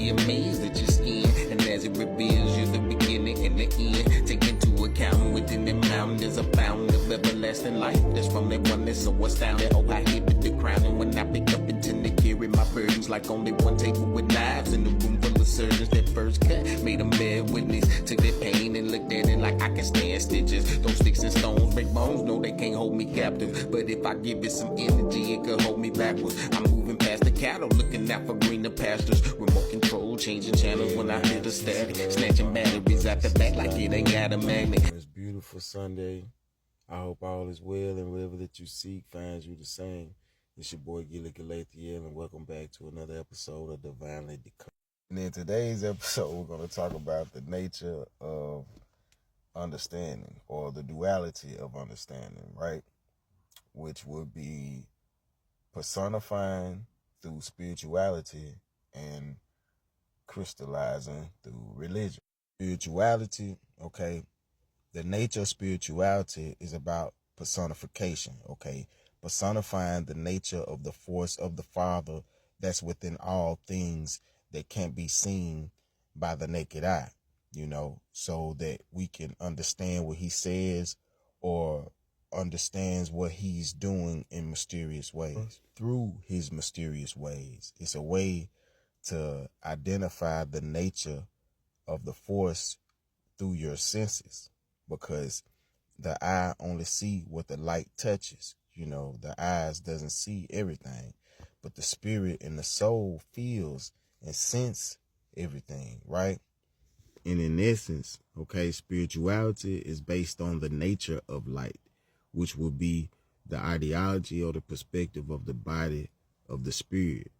be amazed at your skin. And as it reveals you the beginning and the end, take into account within the mountain there's a fountain of everlasting life. That's from that one that's so astounding. Oh, I hit the crown, and when I pick up and tend to carry my burdens like only one table with knives in the room full of surgeons. That first cut made them bear witness to their pain and looked at it like I can stand stitches. Those sticks and stones break bones, no, they can't hold me captive. But if I give it some energy, it could hold me backwards. I'm moving past the cattle, looking out for greener pastures. Remote control, changing channels when I hear the static. Snatching batteries out the back like it ain't got a magnet. It's beautiful Sunday. I hope all is well and whatever that you seek finds you the same. It's your boy Gilly Galathiel, and welcome back to another episode of Divinely Decoded. And in today's episode, we're going to talk about the nature of understanding, or the duality of understanding, right? Which would be personifying through spirituality and crystallizing through religion. Spirituality, okay, the nature of spirituality is about personification, okay? Personifying the nature of the force of the Father that's within all things that can't be seen by the naked eye, you know, so that we can understand what he says or understands what he's doing in mysterious ways. Through his mysterious ways, it's a way to identify the nature of the force through your senses, because the eye only see what the light touches. You know, the eyes doesn't see everything, but the spirit and the soul feels and sense everything, right? And in essence, okay, spirituality is based on the nature of light, which will be the ideology or the perspective of the body of the spirit,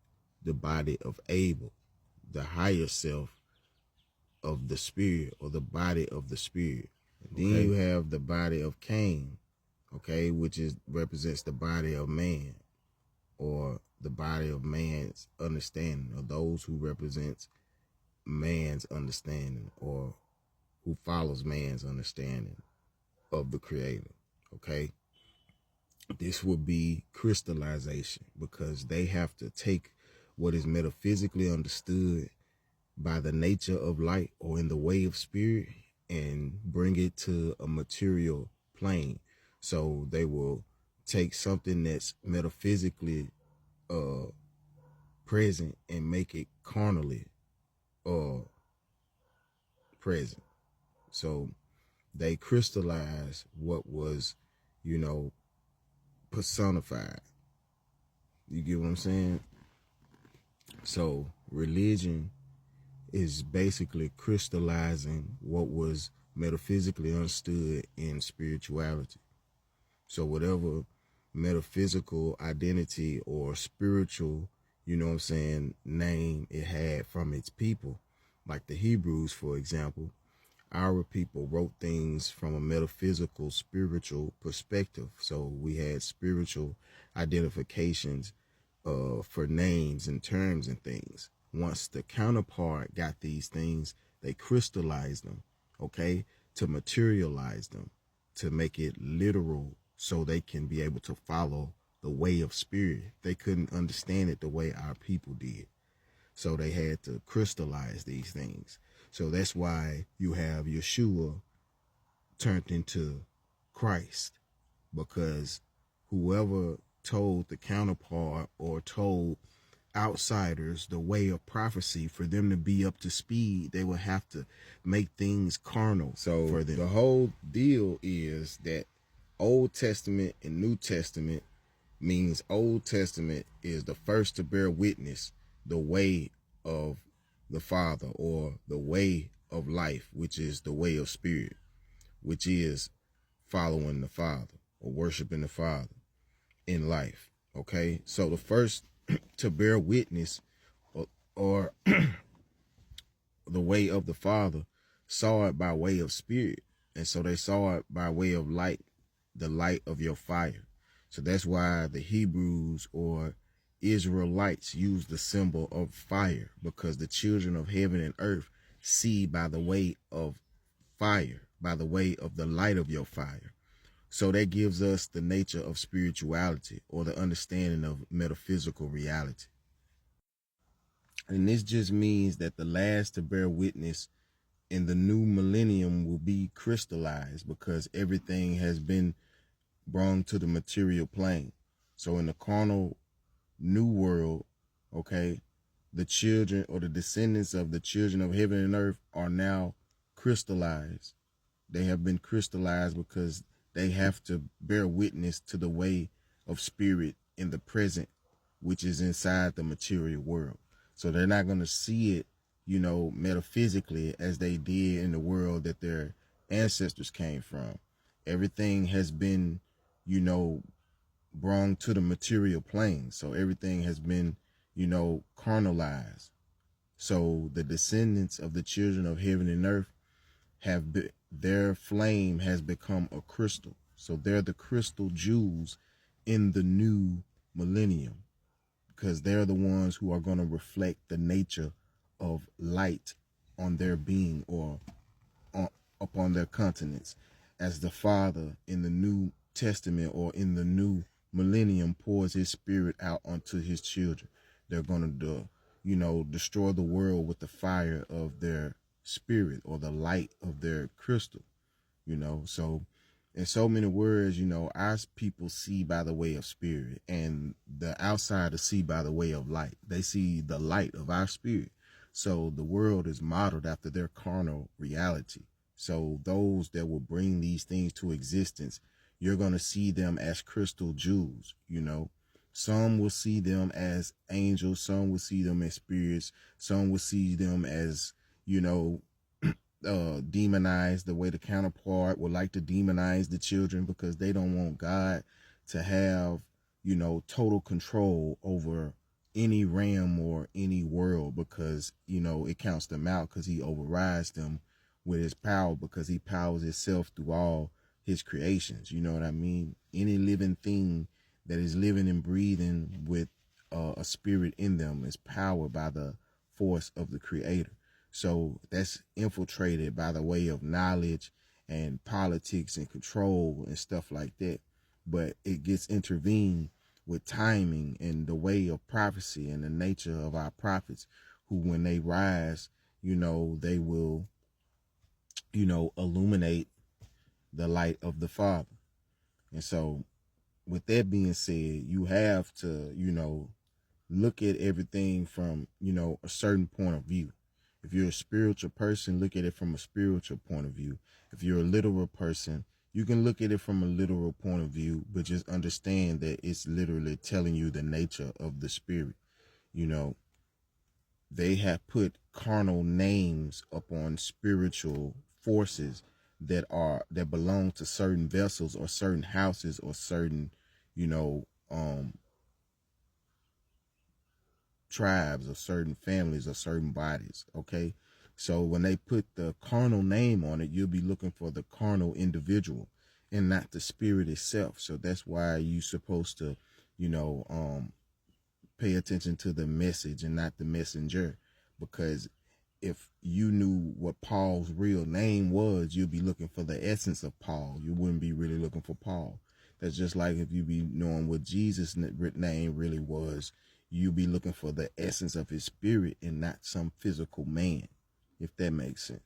the body of Abel, the higher self of the spirit, or the body of the spirit. And then you have the body of Cain, okay, which represents the body of man, or the body of man's understanding, or those who represents man's understanding, or who follows man's understanding of the Creator, okay? This would be crystallization, because they have to take what is metaphysically understood by the nature of light, or in the way of spirit, and bring it to a material plane. So they will take something that's metaphysically present and make it carnally present. So they crystallize what was, you know, personified. You get what I'm saying? So religion is basically crystallizing what was metaphysically understood in spirituality. So whatever metaphysical identity or spiritual, you know what I'm saying, name it had from its people, like the Hebrews, for example, our people wrote things from a metaphysical, spiritual perspective. So we had spiritual identifications for names and terms and things. Once the counterpart got these things, they crystallized them, okay, to materialize them, to make it literal, so they can be able to follow the way of spirit. They couldn't understand it the way our people did. So they had to crystallize these things. So that's why you have Yeshua turned into Christ, because whoever told the counterpart or told outsiders the way of prophecy, for them to be up to speed, they would have to make things carnal. So for them, the whole deal is that Old Testament and New Testament means Old Testament is the first to bear witness the way of the Father, or the way of life, which is the way of spirit, which is following the Father or worshiping the Father in life. Okay, so the first to bear witness, or the way of the Father, saw it by way of spirit, and so they saw it by way of light, the light of your fire. So that's why the Hebrews or Israelites use the symbol of fire, because the children of heaven and earth see by the way of fire, by the way of the light of your fire. So that gives us the nature of spirituality, or the understanding of metaphysical reality. And this just means that the last to bear witness in the new millennium will be crystallized, because everything has been brought to the material plane. So in the carnal new world, okay, the children or the descendants of the children of heaven and earth are now crystallized. They have been crystallized because they have to bear witness to the way of spirit in the present, which is inside the material world. So they're not going to see it, metaphysically as they did in the world that their ancestors came from. Everything has been, brought to the material plane. So everything has been, carnalized. So the descendants of the children of heaven and earth their flame has become a crystal. So they're the crystal jewels in the new millennium, because they're the ones who are going to reflect the nature of light on their being, or upon their countenance, as the Father in the New Testament or in the new millennium pours his spirit out onto his children. They're going to destroy the world with the fire of their spirit, or the light of their crystal. So in so many words, our people see by the way of spirit, and the outsiders see by the way of light. They see the light of our spirit. So the world is modeled after their carnal reality. So those that will bring these things to existence, you're going to see them as crystal jewels. Some will see them as angels, some will see them as spirits, some will see them as, demonized, the way the counterpart would like to demonize the children, because they don't want God to have, total control over any realm or any world, because, it counts them out, because he overrides them with his power, because he powers himself through all his creations. You know what I mean? Any living thing that is living and breathing with a spirit in them is powered by the force of the creator. So that's infiltrated by the way of knowledge and politics and control and stuff like that. But it gets intervened with timing and the way of prophecy and the nature of our prophets, who, when they rise, they will, illuminate the light of the Father. And so with that being said, you have to, look at everything from, a certain point of view. If you're a spiritual person, look at it from a spiritual point of view. If you're a literal person, you can look at it from a literal point of view, but just understand that it's literally telling you the nature of the spirit. They have put carnal names upon spiritual forces that belong to certain vessels or certain houses or certain, tribes or certain families or certain bodies. Okay. So when they put the carnal name on it, you'll be looking for the carnal individual and not the spirit itself. So that's why you're supposed to, pay attention to the message and not the messenger. Because if you knew what Paul's real name was, you'd be looking for the essence of Paul. You wouldn't be really looking for Paul. That's just like if you be knowing what Jesus' name really was, you'd be looking for the essence of his spirit and not some physical man, if that makes sense.